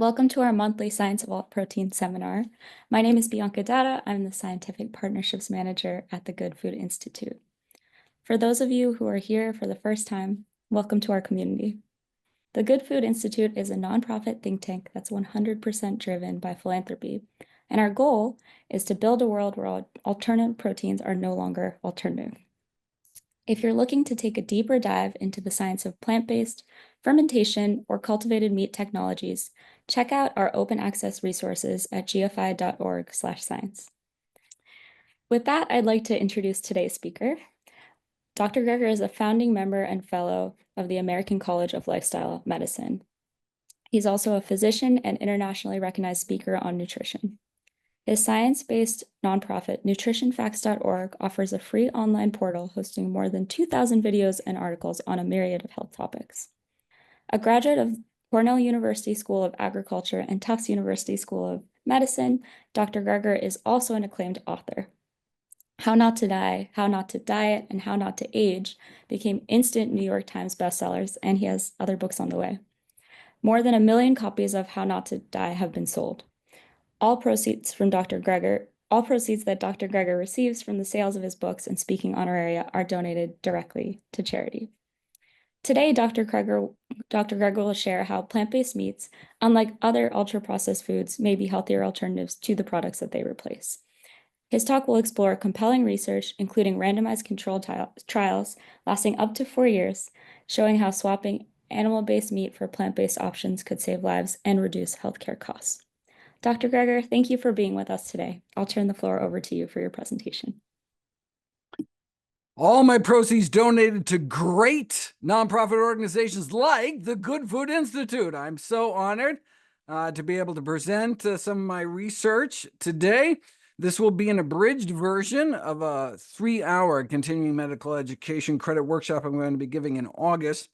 Welcome to our monthly Science of All Protein seminar. My name is Bianca Data. I'm the Scientific Partnerships Manager at the Good Food Institute. For those of you who are here for the first time, welcome to our community. The Good Food Institute is a nonprofit think tank that's 100% driven by philanthropy, and our goal is to build a world where alternative proteins are no longer alternative. If you're looking to take a deeper dive into the science of plant-based, fermentation, or cultivated meat technologies, check out our open access resources at gfi.org/science. With that, I'd like to introduce today's speaker. Dr. Greger is a founding member and fellow of the American College of Lifestyle Medicine. He's also a physician and internationally recognized speaker on nutrition. His science-based nonprofit, nutritionfacts.org, offers a free online portal hosting more than 2,000 videos and articles on a myriad of health topics. A graduate of Cornell University School of Agriculture and Tufts University School of Medicine, Dr. Greger is also an acclaimed author. How Not to Die, How Not to Diet, and How Not to Age became instant New York Times bestsellers, and he has other books on the way. More than 1 million copies of How Not to Die have been sold. All proceeds that Dr. Greger receives from the sales of his books and speaking honoraria are donated directly to charity. Today, Dr. Greger will share how plant-based meats, unlike other ultra-processed foods, may be healthier alternatives to the products that they replace. His talk will explore compelling research, including randomized controlled trials lasting up to 4 years, showing how swapping animal-based meat for plant-based options could save lives and reduce healthcare costs. Dr. Greger, thank you for being with us today. I'll turn the floor over to you for your presentation. All my proceeds donated to great nonprofit organizations like the Good Food Institute. I'm so honored to be able to present some of my research today. This will be an abridged version of a 3-hour continuing medical education credit workshop I'm going to be giving in August.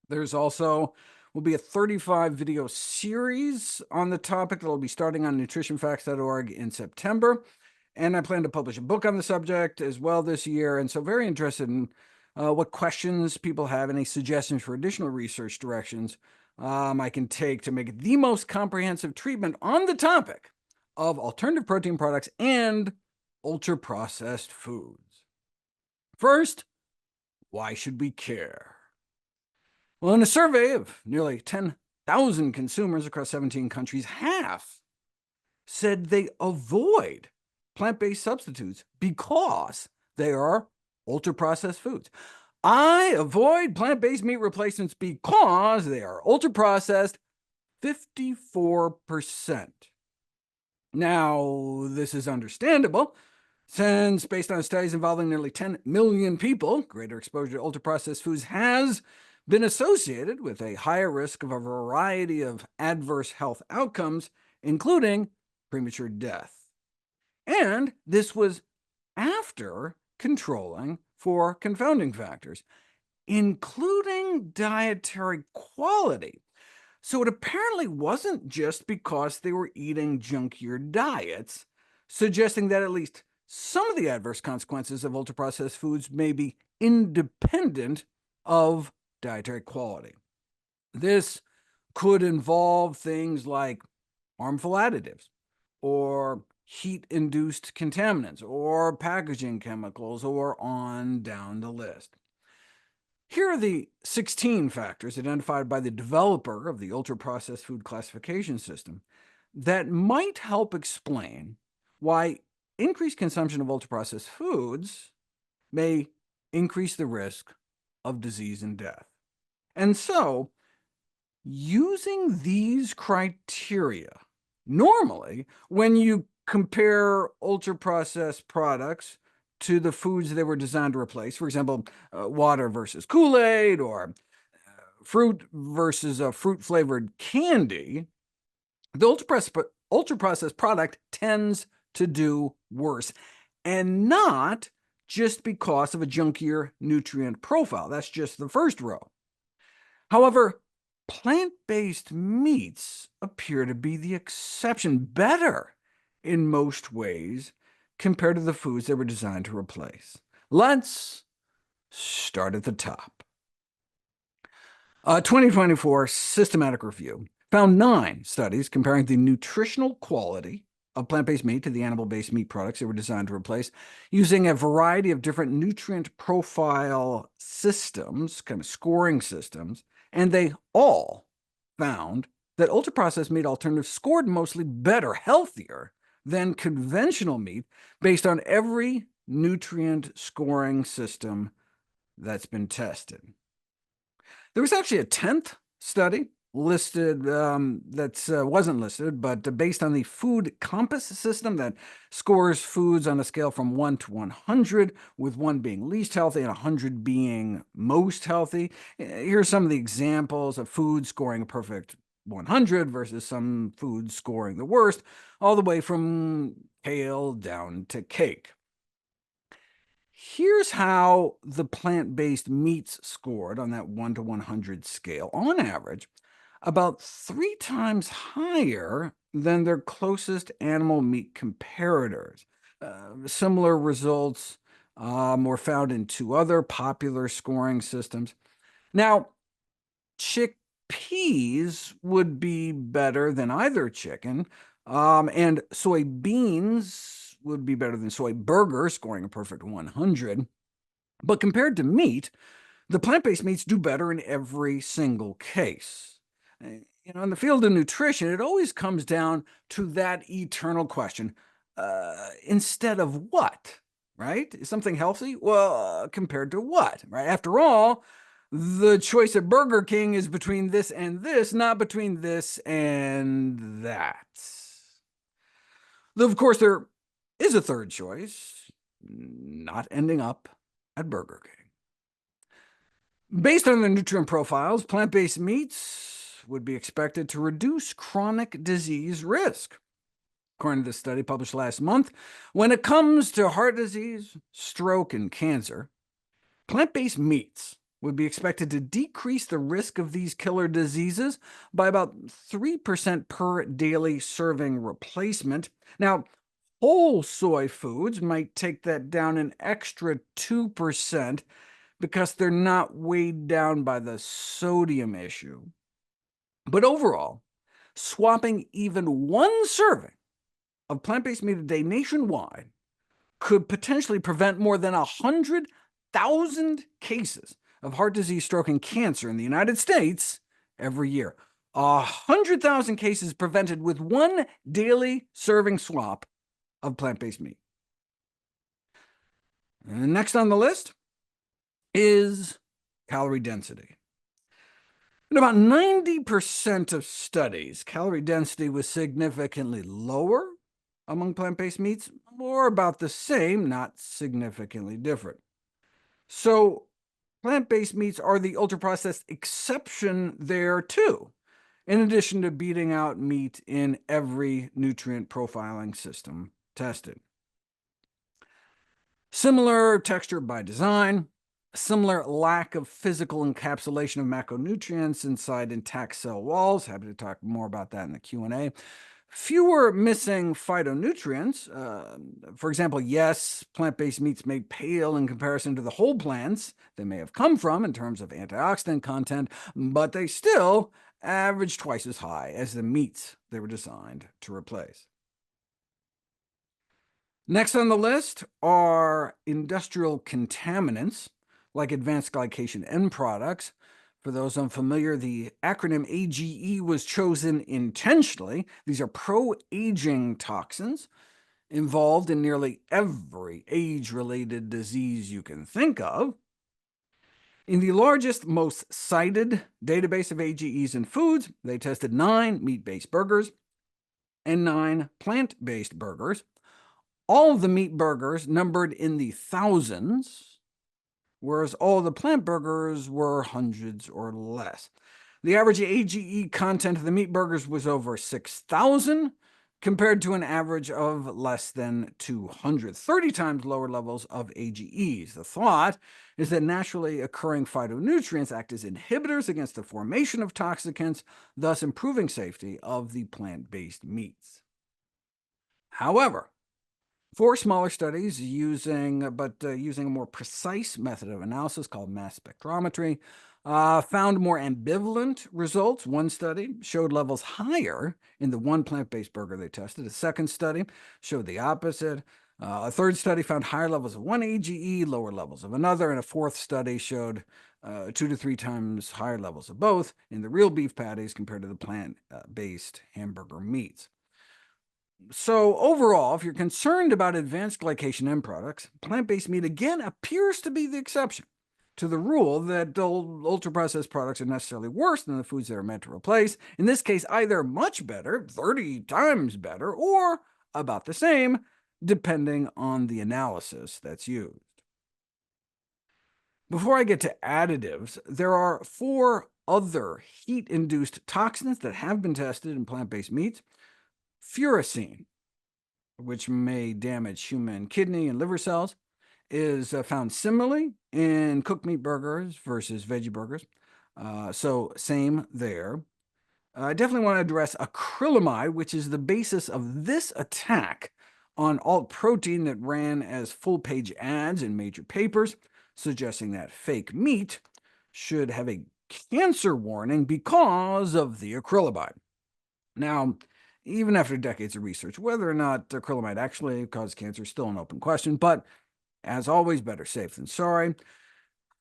There's also will be a 35 video series on the topic that will be starting on nutritionfacts.org in September. And I plan to publish a book on the subject as well this year. And so very interested in what questions people have, any suggestions for additional research directions I can take to make it the most comprehensive treatment on the topic of alternative protein products and ultra-processed foods. First, why should we care? Well, in a survey of nearly 10,000 consumers across 17 countries, half said they avoid plant-based substitutes because they are ultra-processed foods. I avoid plant-based meat replacements because they are ultra-processed, 54%. Now, this is understandable, since based on studies involving nearly 10 million people, greater exposure to ultra-processed foods has been associated with a higher risk of a variety of adverse health outcomes, including premature death. And this was after controlling for confounding factors, including dietary quality. So it apparently wasn't just because they were eating junkier diets, suggesting that at least some of the adverse consequences of ultra-processed foods may be independent of dietary quality. This could involve things like harmful additives, or heat-induced contaminants, or packaging chemicals, or on down the list. Here are the 16 factors identified by the developer of the ultra-processed food classification system that might help explain why increased consumption of ultra-processed foods may increase the risk of disease and death. And so, using these criteria, normally, when you compare ultra-processed products to the foods they were designed to replace, for example, water versus Kool-Aid, or fruit versus a fruit-flavored candy, the ultra-processed product tends to do worse, and not just because of a junkier nutrient profile. That's just the first row. However, plant-based meats appear to be the exception, better in most ways compared to the foods they were designed to replace. Let's start at the top. 2024 systematic review found 9 studies comparing the nutritional quality of plant-based meat to the animal-based meat products they were designed to replace, using a variety of different nutrient profile systems, kind of scoring systems, and they all found that ultra-processed meat alternatives scored mostly better, healthier than conventional meat based on every nutrient scoring system that's been tested. There was actually a 10th study listed that wasn't listed, but based on the food compass system that scores foods on a scale from 1 to 100, with 1 being least healthy and 100 being most healthy. Here's some of the examples of foods scoring a perfect 100 versus some foods scoring the worst, all the way from kale down to cake. Here's how the plant-based meats scored on that 1 to 100 scale. On average, about 3 times higher than their closest animal meat comparators. Similar results were found in 2 other popular scoring systems. Now, chickpeas would be better than either chicken, and soybeans would be better than soy burger, scoring a perfect 100. But compared to meat, the plant-based meats do better in every single case. In the field of nutrition, it always comes down to that eternal question, instead of what, right? Is something healthy? Well, compared to what, right? After all, the choice at Burger King is between this and this, not between this and that. Though, of course, there is a third choice, not ending up at Burger King. Based on their nutrient profiles, plant-based meats would be expected to reduce chronic disease risk. According to this study published last month, when it comes to heart disease, stroke, and cancer, plant-based meats would be expected to decrease the risk of these killer diseases by about 3% per daily serving replacement. Now, whole soy foods might take that down an extra 2%, because they're not weighed down by the sodium issue. But overall, swapping even 1 serving of plant-based meat a day nationwide could potentially prevent more than 100,000 cases of heart disease, stroke, and cancer in the United States every year. 100,000 cases prevented with 1 daily serving swap of plant-based meat. And next on the list is calorie density. In about 90% of studies, calorie density was significantly lower among plant-based meats, or about the same, not significantly different. So plant-based meats are the ultra-processed exception there too, in addition to beating out meat in every nutrient profiling system tested. Similar texture by design, similar lack of physical encapsulation of macronutrients inside intact cell walls. Happy to talk more about that in the Q&A. Fewer missing phytonutrients. For example, yes, plant-based meats may pale in comparison to the whole plants they may have come from in terms of antioxidant content, but they still average twice as high as the meats they were designed to replace. Next on the list are industrial contaminants, like advanced glycation end products. For those unfamiliar, the acronym AGE was chosen intentionally. These are pro-aging toxins involved in nearly every age-related disease you can think of. In the largest, most cited database of AGEs in foods, they tested 9 meat-based burgers and 9 plant-based burgers. All of the meat burgers numbered in the thousands, whereas all of the plant burgers were hundreds or less. The average AGE content of the meat burgers was over 6,000, compared to an average of less than 200, 30 times lower levels of AGEs. The thought is that naturally occurring phytonutrients act as inhibitors against the formation of toxicants, thus improving safety of the plant-based meats. However, 4 smaller studies using a more precise method of analysis called mass spectrometry found more ambivalent results. One study showed levels higher in the one plant-based burger they tested. A second study showed the opposite. A third study found higher levels of one AGE, lower levels of another, and a fourth study showed 2 to 3 times higher levels of both in the real beef patties compared to the plant-based hamburger meats. So overall, if you're concerned about advanced glycation end products, plant-based meat again appears to be the exception to the rule that ultra-processed products are necessarily worse than the foods they are meant to replace. In this case, either much better, 30 times better, or about the same, depending on the analysis that's used. Before I get to additives, there are 4 other heat-induced toxins that have been tested in plant-based meats. Furacin, which may damage human kidney and liver cells, is found similarly in cooked meat burgers versus veggie burgers, so same there. I definitely want to address acrylamide, which is the basis of this attack on alt protein that ran as full-page ads in major papers, suggesting that fake meat should have a cancer warning because of the acrylamide. Now, even after decades of research, whether or not acrylamide actually caused cancer is still an open question, but as always, better safe than sorry.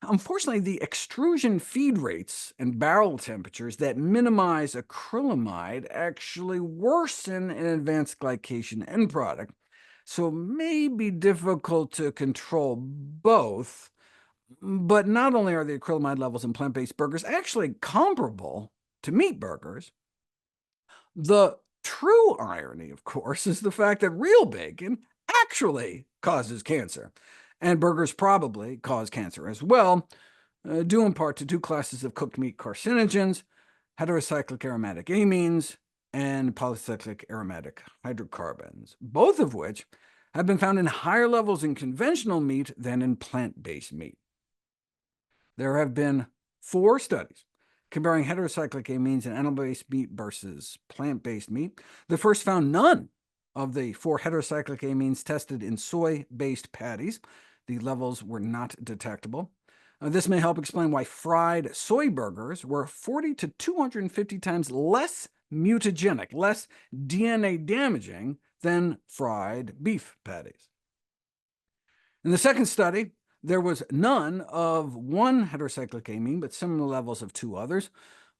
Unfortunately, the extrusion feed rates and barrel temperatures that minimize acrylamide actually worsen an advanced glycation end product, so it may be difficult to control both. But not only are the acrylamide levels in plant-based burgers actually comparable to meat burgers, the true irony, of course, is the fact that real bacon actually causes cancer, and burgers probably cause cancer as well, due in part to 2 classes of cooked meat carcinogens, heterocyclic aromatic amines and polycyclic aromatic hydrocarbons, both of which have been found in higher levels in conventional meat than in plant-based meat. There have been 4 studies comparing heterocyclic amines in animal-based meat versus plant-based meat. The first found none of the 4 heterocyclic amines tested in soy-based patties. The levels were not detectable. This may help explain why fried soy burgers were 40 to 250 times less mutagenic, less DNA damaging than fried beef patties. In the second study, there was none of one heterocyclic amine, but similar levels of 2 others.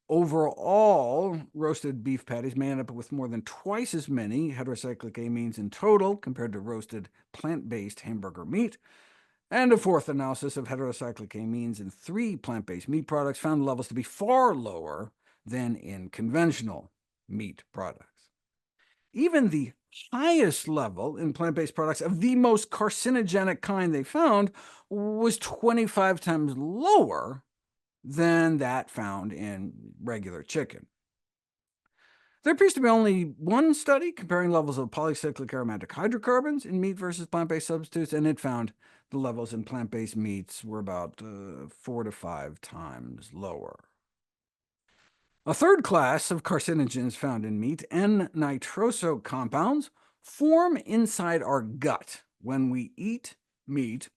Overall, roasted beef patties may end up with more than twice as many heterocyclic amines in total compared to roasted plant-based hamburger meat. And a fourth analysis of heterocyclic amines in 3 plant-based meat products found the levels to be far lower than in conventional meat products. Even the highest level in plant-based products of the most carcinogenic kind they found was 25 times lower than that found in regular chicken. There appears to be only one study comparing levels of polycyclic aromatic hydrocarbons in meat versus plant-based substitutes, and it found the levels in plant-based meats were about 4 to 5 times lower. A third class of carcinogens found in meat, N-nitroso compounds, form inside our gut when we eat meat,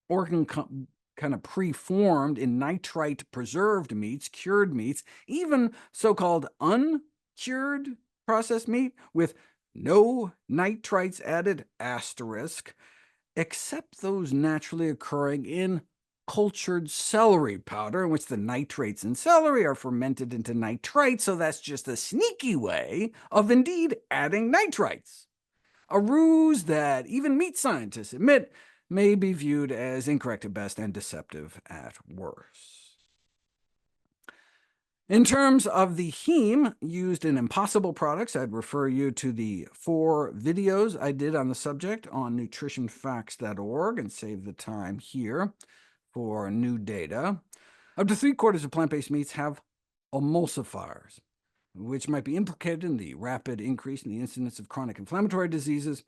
or can kind of pre-formed in nitrite-preserved meats, cured meats, even so-called uncured processed meat with no nitrites added, asterisk, except those naturally occurring in cultured celery powder, in which the nitrates in celery are fermented into nitrite, so that's just a sneaky way of indeed adding nitrites. A ruse that even meat scientists admit may be viewed as incorrect at best and deceptive at worst. In terms of the heme used in Impossible products, I'd refer you to the 4 videos I did on the subject on nutritionfacts.org, and save the time here for new data. Up to 3/4 of plant-based meats have emulsifiers, which might be implicated in the rapid increase in the incidence of chronic inflammatory diseases,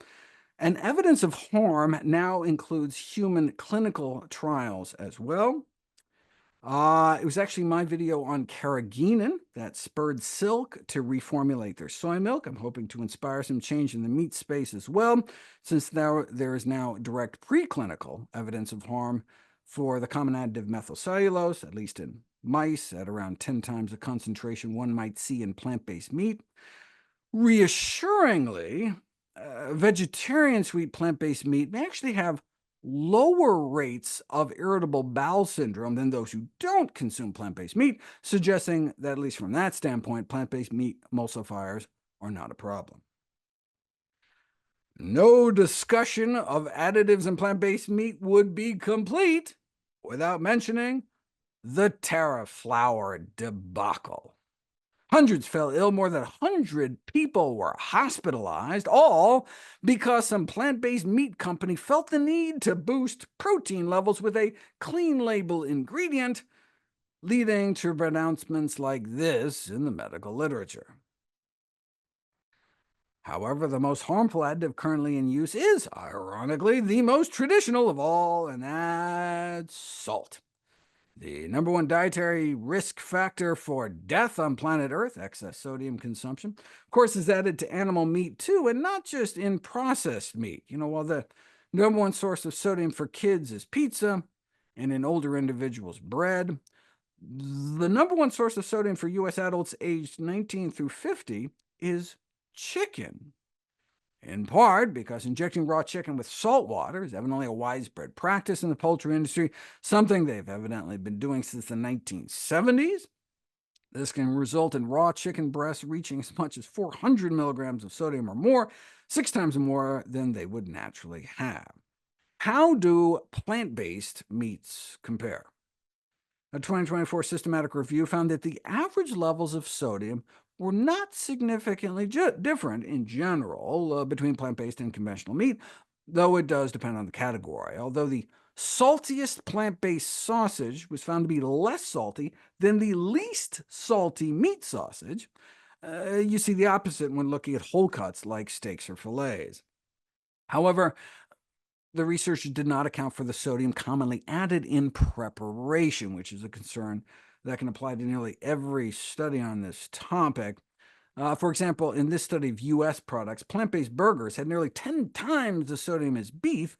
and evidence of harm now includes human clinical trials as well. It was actually my video on carrageenan that spurred Silk to reformulate their soy milk. I'm hoping to inspire some change in the meat space as well, since there is now direct preclinical evidence of harm for the common additive methylcellulose, at least in mice at around 10 times the concentration one might see in plant-based meat. Reassuringly, vegetarians who eat plant-based meat may actually have lower rates of irritable bowel syndrome than those who don't consume plant-based meat, suggesting that, at least from that standpoint, plant-based meat emulsifiers are not a problem. No discussion of additives in plant-based meat would be complete without mentioning the Terra flour debacle. Hundreds fell ill, more than 100 people were hospitalized, all because some plant-based meat company felt the need to boost protein levels with a clean label ingredient, leading to pronouncements like this in the medical literature. However, the most harmful additive currently in use is, ironically, the most traditional of all, and that's salt. The #1 dietary risk factor for death on planet Earth, excess sodium consumption, of course, is added to animal meat too, and not just in processed meat. While the #1 source of sodium for kids is pizza, and in older individuals, bread, the #1 source of sodium for U.S. adults aged 19 through 50 is chicken. In part because injecting raw chicken with salt water is evidently a widespread practice in the poultry industry, something they've evidently been doing since the 1970s. This can result in raw chicken breasts reaching as much as 400 milligrams of sodium or more, 6 times more than they would naturally have. How do plant-based meats compare? A 2024 systematic review found that the average levels of sodium were not significantly different in general between plant-based and conventional meat, though it does depend on the category. Although the saltiest plant-based sausage was found to be less salty than the least salty meat sausage, you see the opposite when looking at whole cuts like steaks or fillets. However, the research did not account for the sodium commonly added in preparation, which is a concern that can apply to nearly every study on this topic. For example, in this study of U.S. products, plant-based burgers had nearly 10 times the sodium as beef,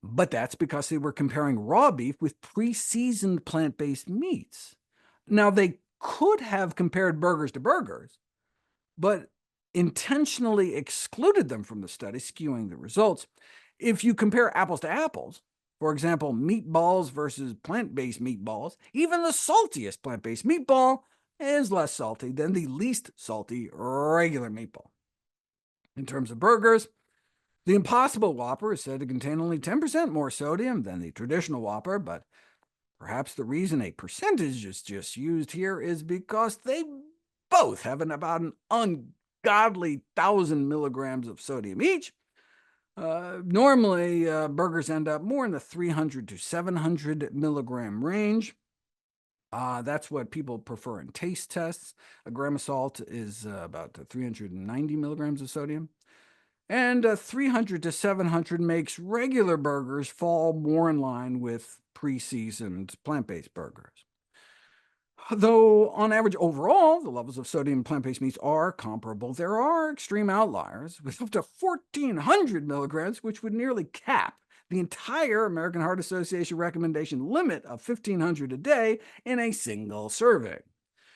but that's because they were comparing raw beef with pre-seasoned plant-based meats. Now, they could have compared burgers to burgers, but intentionally excluded them from the study, skewing the results. If you compare apples to apples, for example, meatballs versus plant-based meatballs, even the saltiest plant-based meatball is less salty than the least salty regular meatball. In terms of burgers, the Impossible Whopper is said to contain only 10% more sodium than the traditional Whopper, but perhaps the reason a percentage is just used here is because they both have about an ungodly 1,000 milligrams of sodium each. Normally, burgers end up more in the 300 to 700 milligram range. That's what people prefer in taste tests. A gram of salt is about 390 milligrams of sodium. And 300 to 700 makes regular burgers fall more in line with pre-seasoned plant-based burgers. Though, on average, overall, the levels of sodium in plant-based meats are comparable, there are extreme outliers, with up to 1,400 milligrams, which would nearly cap the entire American Heart Association recommendation limit of 1,500 a day in a single serving.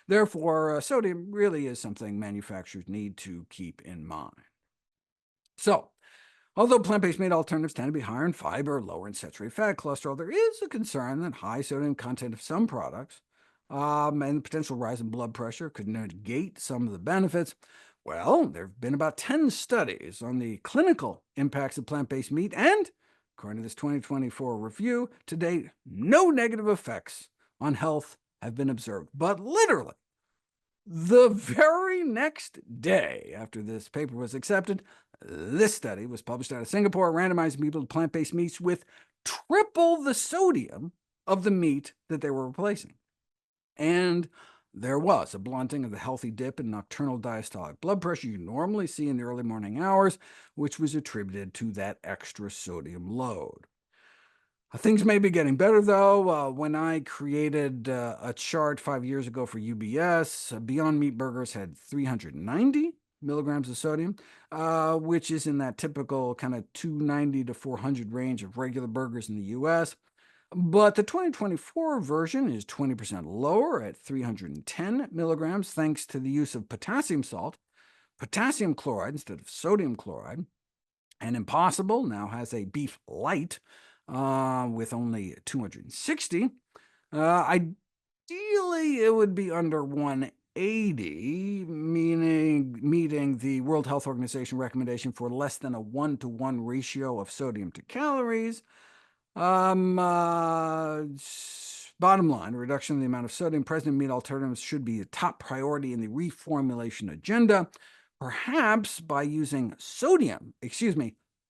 Therefore, sodium really is something manufacturers need to keep in mind. So, although plant-based meat alternatives tend to be higher in fiber, lower in saturated fat cholesterol, there is a concern that high sodium content of some products and the potential rise in blood pressure could negate some of the benefits. Well, there have been about 10 studies on the clinical impacts of plant-based meat, and according to this 2024 review, to date, no negative effects on health have been observed. But literally, the very next day after this paper was accepted, this study was published out of Singapore, randomizing people to plant-based meats with triple the sodium of the meat that they were replacing. And there was a blunting of the healthy dip in nocturnal diastolic blood pressure you normally see in the early morning hours, which was attributed to that extra sodium load. Things may be getting better, though. When I created a chart 5 years ago for UBS, Beyond Meat burgers had 390 milligrams of sodium, which is in that typical kind of 290 to 400 range of regular burgers in the U.S. But the 2024 version is 20% lower at 310 milligrams, thanks to the use of potassium salt, potassium chloride instead of sodium chloride. And Impossible now has a beef light with only 260. Ideally, it would be under 180, meeting the World Health Organization recommendation for less than a 1-to-1 ratio of sodium to calories. Bottom line, reduction in the amount of sodium present in meat alternatives should be a top priority in the reformulation agenda, perhaps by using potassium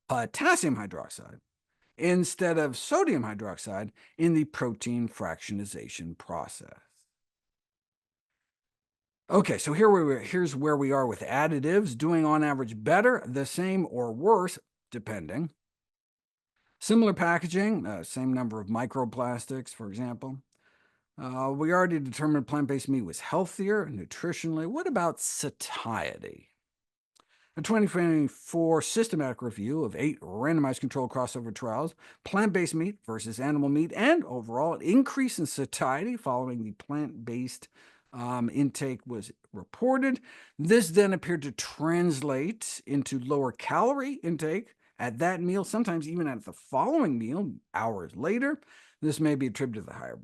hydroxide instead of sodium hydroxide in the protein fractionation process. Okay, so here's where we are with additives, doing on average better, the same, or worse, depending. Similar packaging, same number of microplastics, for example. We already determined plant-based meat was healthier nutritionally. What about satiety? A 2024 systematic review of 8 randomized controlled crossover trials, plant-based meat versus animal meat, and overall an increase in satiety following the plant-based intake was reported. This then appeared to translate into lower calorie intake at that meal, sometimes even at the following meal, hours later. This may be attributed to the higher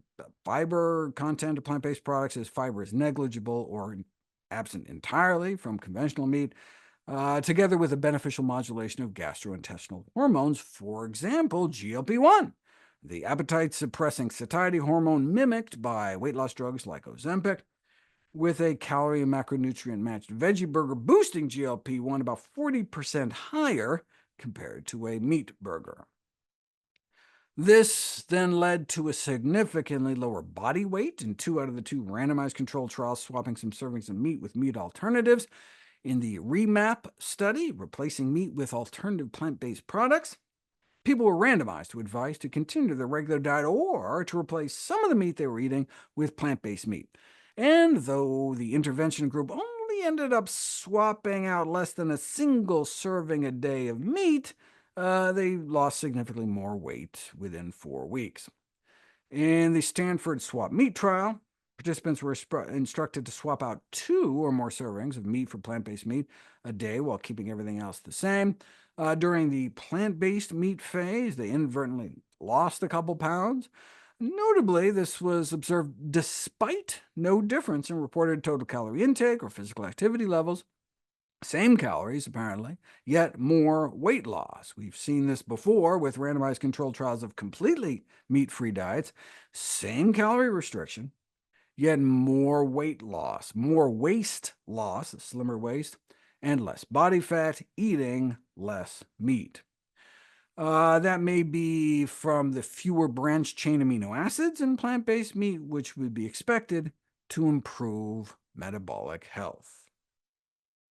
fiber content of plant-based products, as fiber is negligible or absent entirely from conventional meat, together with a beneficial modulation of gastrointestinal hormones, for example, GLP-1, the appetite-suppressing satiety hormone mimicked by weight loss drugs like Ozempic, with a calorie and macronutrient-matched veggie burger boosting GLP-1 about 40% higher compared to a meat burger. This then led to a significantly lower body weight in 2 out of the 2 randomized controlled trials, swapping some servings of meat with meat alternatives. In the REMAP study, replacing meat with alternative plant-based products, people were randomized to advice to continue their regular diet or to replace some of the meat they were eating with plant-based meat. And though the intervention group only ended up swapping out less than a single serving a day of meat, they lost significantly more weight within 4 weeks. In the Stanford swap meat trial, participants were instructed to swap out 2 or more servings of meat for plant-based meat a day while keeping everything else the same. During the plant-based meat phase, they inadvertently lost a couple pounds. Notably, this was observed despite no difference in reported total calorie intake or physical activity levels. Same calories, apparently, yet more weight loss. We've seen this before with randomized controlled trials of completely meat-free diets. Same calorie restriction, yet more weight loss, more waist loss, slimmer waist, and less body fat, eating less meat. That may be from the fewer branched-chain amino acids in plant-based meat, which would be expected to improve metabolic health.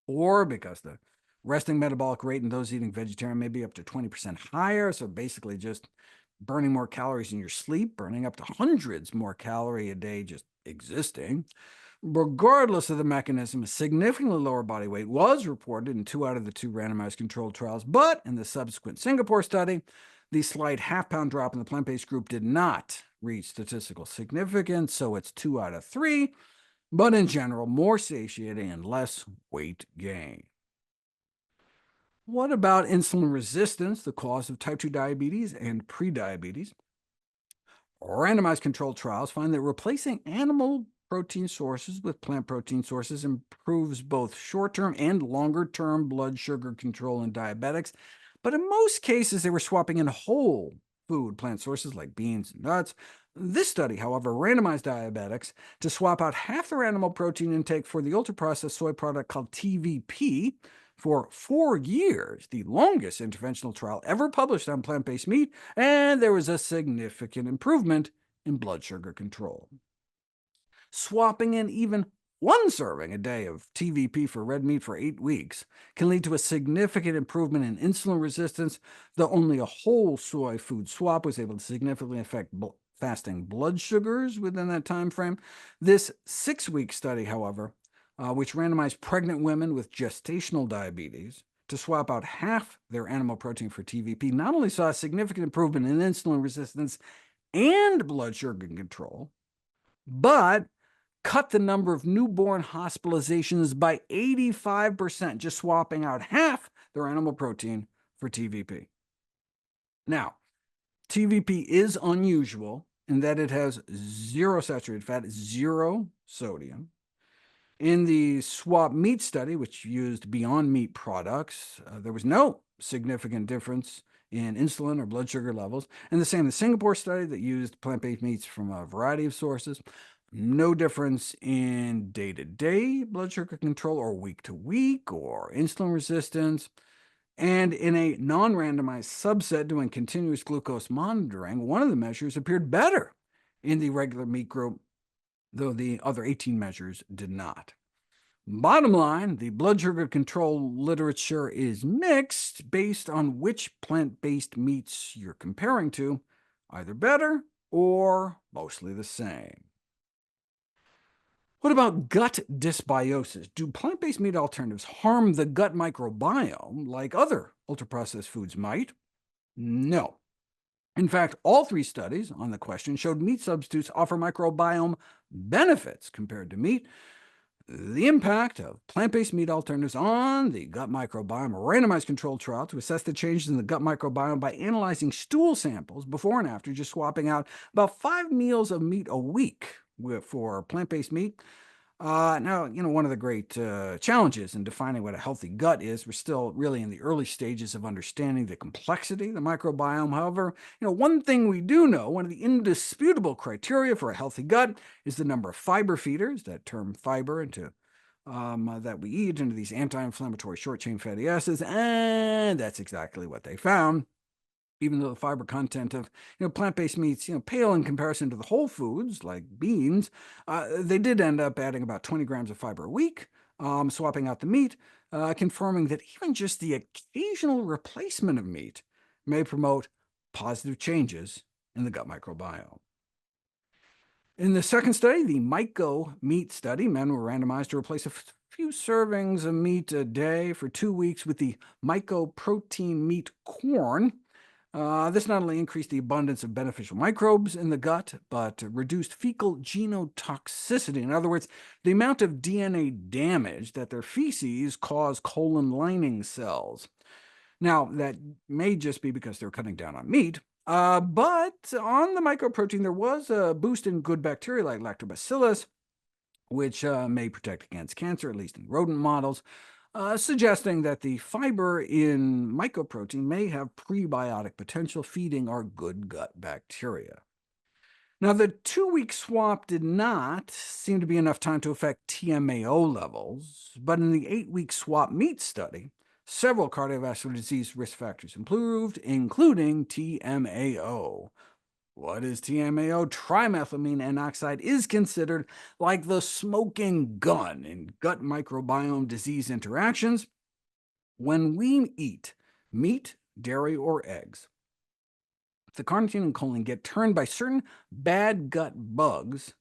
Or because the resting metabolic rate in those eating vegetarian may be up to 20% higher, so basically just burning more calories in your sleep, burning up to hundreds more calories a day just existing. Regardless of the mechanism, a significantly lower body weight was reported in 2 out of the 2 randomized controlled trials, but in the subsequent Singapore study, the slight half-pound drop in the plant-based group did not reach statistical significance, so it's 2 out of 3, but in general, more satiating and less weight gain. What about insulin resistance, the cause of type 2 diabetes and prediabetes? Randomized controlled trials find that replacing animal protein sources with plant protein sources improves both short-term and longer-term blood sugar control in diabetics, but in most cases they were swapping in whole food plant sources like beans and nuts. This study, however, randomized diabetics to swap out half their animal protein intake for the ultra-processed soy product called TVP for 4 years, the longest interventional trial ever published on plant-based meat, and there was a significant improvement in blood sugar control. Swapping in even 1 serving a day of TVP for red meat for 8 weeks can lead to a significant improvement in insulin resistance, though only a whole soy food swap was able to significantly affect fasting blood sugars within that time frame. This 6-week study, however, which randomized pregnant women with gestational diabetes to swap out half their animal protein for TVP, not only saw a significant improvement in insulin resistance and blood sugar control, but cut the number of newborn hospitalizations by 85%, just swapping out half their animal protein for TVP. Now, TVP is unusual in that it has 0 saturated fat, 0 sodium. In the swap meat study, which used Beyond Meat products, there was no significant difference in insulin or blood sugar levels. And the same in the Singapore study that used plant-based meats from a variety of sources. No difference in day-to-day blood sugar control, or week-to-week, or insulin resistance. And in a non-randomized subset doing continuous glucose monitoring, one of the measures appeared better in the regular meat group, though the other 18 measures did not. Bottom line, the blood sugar control literature is mixed based on which plant-based meats you're comparing to, either better or mostly the same. What about gut dysbiosis? Do plant-based meat alternatives harm the gut microbiome like other ultra-processed foods might? No. In fact, all 3 studies on the question showed meat substitutes offer microbiome benefits compared to meat. The impact of plant-based meat alternatives on the gut microbiome, a randomized controlled trial to assess the changes in the gut microbiome by analyzing stool samples before and after, just swapping out about 5 meals of meat a week for plant-based meat. Now, one of the great challenges in defining what a healthy gut is, we're still really in the early stages of understanding the complexity of the microbiome. However, one thing we do know, one of the indisputable criteria for a healthy gut is the number of fiber feeders, that term fiber into that we eat into these anti-inflammatory short-chain fatty acids, and that's exactly what they found. Even though the fiber content of plant-based meats pale in comparison to the whole foods, like beans, they did end up adding about 20 grams of fiber a week, swapping out the meat, confirming that even just the occasional replacement of meat may promote positive changes in the gut microbiome. In the second study, the Myco meat study, men were randomized to replace a few servings of meat a day for 2 weeks with the Myco protein meat corn. This not only increased the abundance of beneficial microbes in the gut, but reduced fecal genotoxicity. In other words, the amount of DNA damage that their feces cause colon lining cells. Now, that may just be because they're cutting down on meat, but on the mycoprotein there was a boost in good bacteria like lactobacillus, which may protect against cancer, at least in rodent models, suggesting that the fiber in mycoprotein may have prebiotic potential, feeding our good gut bacteria. Now, the 2-week swap did not seem to be enough time to affect TMAO levels, but in the 8-week swap meat study, several cardiovascular disease risk factors improved, including TMAO. What is TMAO? Trimethylamine N-oxide is considered like the smoking gun in gut microbiome disease interactions. When we eat meat, dairy, or eggs, the carnitine and choline get turned by certain bad gut bugs,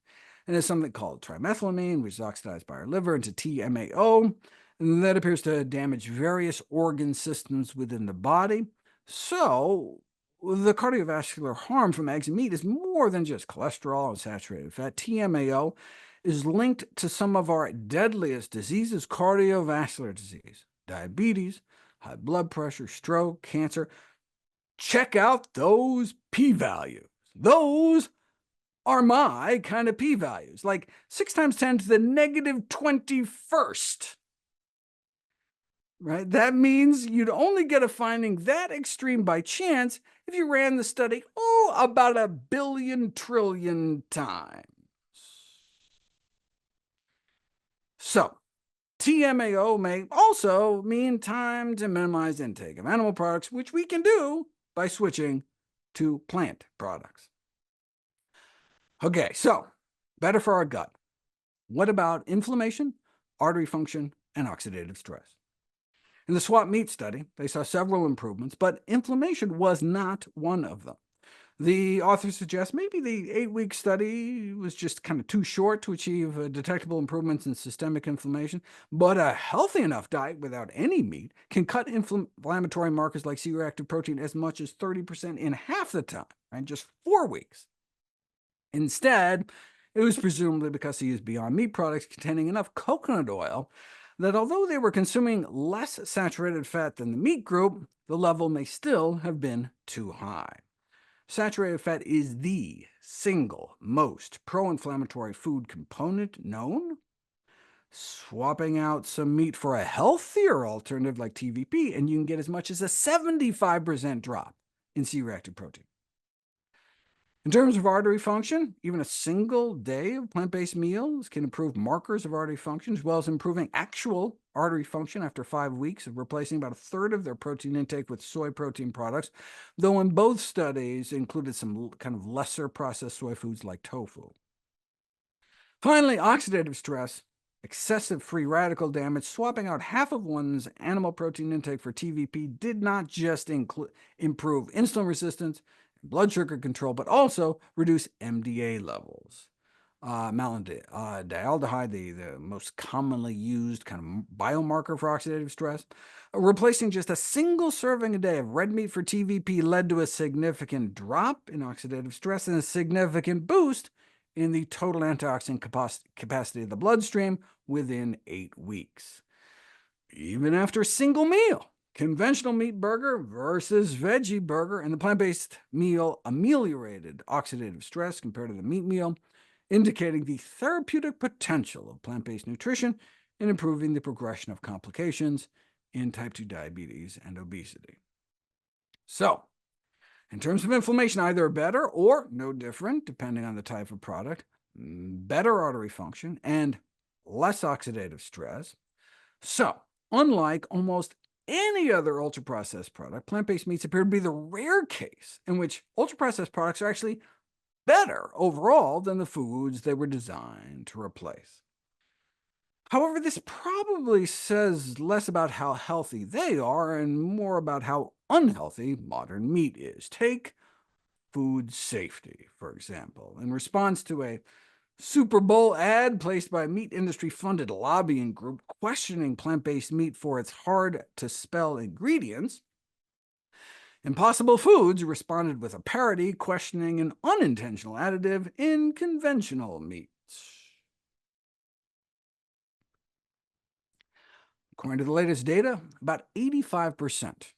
and there's something called trimethylamine, which is oxidized by our liver into TMAO, and that appears to damage various organ systems within the body. So, the cardiovascular harm from eggs and meat is more than just cholesterol and saturated fat. TMAO is linked to some of our deadliest diseases: cardiovascular disease, diabetes, high blood pressure, stroke, cancer. Check out those p-values. Those are my kind of p-values, like 6 times 10 to the negative 21st. Right? That means you'd only get a finding that extreme by chance if you ran the study, about 1,000,000,000,000,000,000 times. So, TMAO may also mean time to minimize intake of animal products, which we can do by switching to plant products. Okay, so better for our gut. What about inflammation, artery function, and oxidative stress? In the swap meat study, they saw several improvements, but inflammation was not one of them. The authors suggest maybe the 8-week study was just kind of too short to achieve detectable improvements in systemic inflammation, but a healthy enough diet without any meat can cut inflammatory markers like C-reactive protein as much as 30% in half the time, right? Just 4 weeks. Instead, it was presumably because he used Beyond Meat products containing enough coconut oil that although they were consuming less saturated fat than the meat group, the level may still have been too high. Saturated fat is the single most pro-inflammatory food component known. Swapping out some meat for a healthier alternative like TVP, and you can get as much as a 75% drop in C-reactive protein. In terms of artery function, even a single day of plant-based meals can improve markers of artery function, as well as improving actual artery function after 5 weeks of replacing about a third of their protein intake with soy protein products, though in both studies included some kind of lesser processed soy foods like tofu. Finally, oxidative stress, excessive free radical damage, swapping out half of one's animal protein intake for TVP did not just improve insulin resistance and blood sugar control, but also reduce MDA levels. Malondialdehyde, the most commonly used kind of biomarker for oxidative stress. Replacing just a single serving a day of red meat for TVP led to a significant drop in oxidative stress and a significant boost in the total antioxidant capacity of the bloodstream within 8 weeks. Even after a single meal, conventional meat burger versus veggie burger, and the plant-based meal ameliorated oxidative stress compared to the meat meal, indicating the therapeutic potential of plant-based nutrition in improving the progression of complications in type 2 diabetes and obesity. So, in terms of inflammation, either better or no different, depending on the type of product, better artery function, and less oxidative stress. So, unlike almost any other ultra-processed product, plant-based meats appear to be the rare case in which ultra-processed products are actually better overall than the foods they were designed to replace. However, this probably says less about how healthy they are and more about how unhealthy modern meat is. Take food safety, for example. In response to a Super Bowl ad placed by a meat industry-funded lobbying group questioning plant-based meat for its hard-to-spell ingredients, Impossible Foods responded with a parody questioning an unintentional additive in conventional meats. According to the latest data, about 85%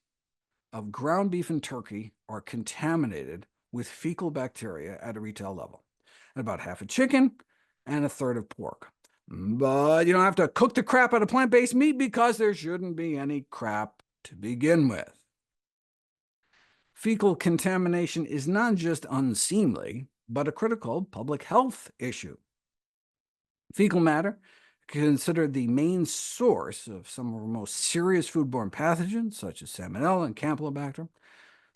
of ground beef and turkey are contaminated with fecal bacteria at a retail level, and about half of chicken and a third of pork. But you don't have to cook the crap out of plant-based meat because there shouldn't be any crap to begin with. Fecal contamination is not just unseemly, but a critical public health issue. Fecal matter, considered the main source of some of our most serious foodborne pathogens, such as Salmonella and Campylobacter.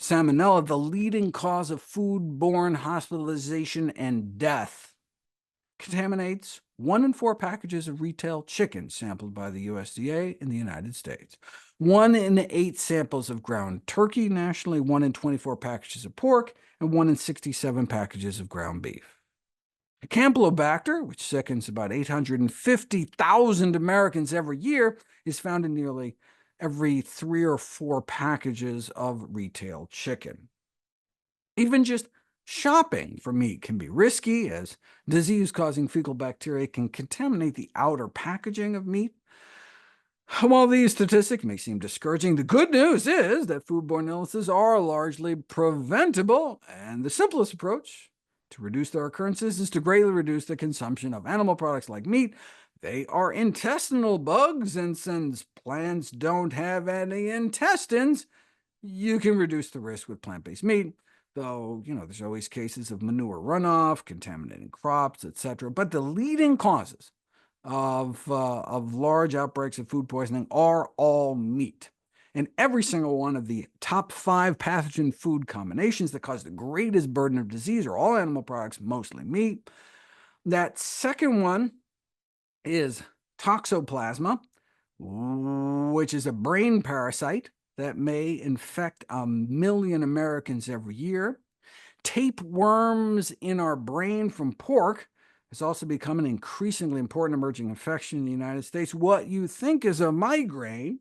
Salmonella, the leading cause of foodborne hospitalization and death, contaminates 1 in 4 packages of retail chicken sampled by the USDA in the United States, 1 in 8 samples of ground turkey nationally, 1 in 24 packages of pork, and 1 in 67 packages of ground beef. Campylobacter, which sickens about 850,000 Americans every year, is found in nearly every 3 or 4 packages of retail chicken. Even just shopping for meat can be risky, as disease-causing fecal bacteria can contaminate the outer packaging of meat. While these statistics may seem discouraging, the good news is that foodborne illnesses are largely preventable, and the simplest approach to reduce their occurrences is to greatly reduce the consumption of animal products like meat. They are intestinal bugs, and since plants don't have any intestines, you can reduce the risk with plant-based meat, though there's always cases of manure runoff, contaminating crops, etc. But the leading causes of large outbreaks of food poisoning are all meat. And every single one of the top 5 pathogen food combinations that cause the greatest burden of disease are all animal products, mostly meat. That second one is toxoplasma, which is a brain parasite that may infect 1 million Americans every year. Tapeworms in our brain from pork has also become an increasingly important emerging infection in the United States. What you think is a migraine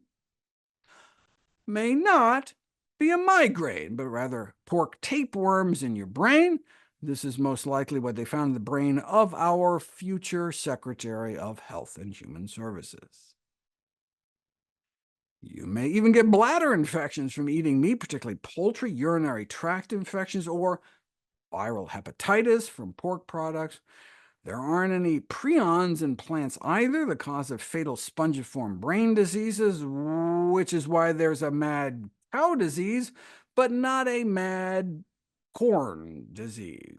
may not be a migraine, but rather pork tapeworms in your brain This is most likely what they found in the brain of our future Secretary of Health and Human Services. You may even get bladder infections from eating meat, particularly poultry, urinary tract infections, or viral hepatitis from pork products. There aren't any prions in plants either, the cause of fatal spongiform brain diseases, which is why there's a mad cow disease, but not a mad corn disease.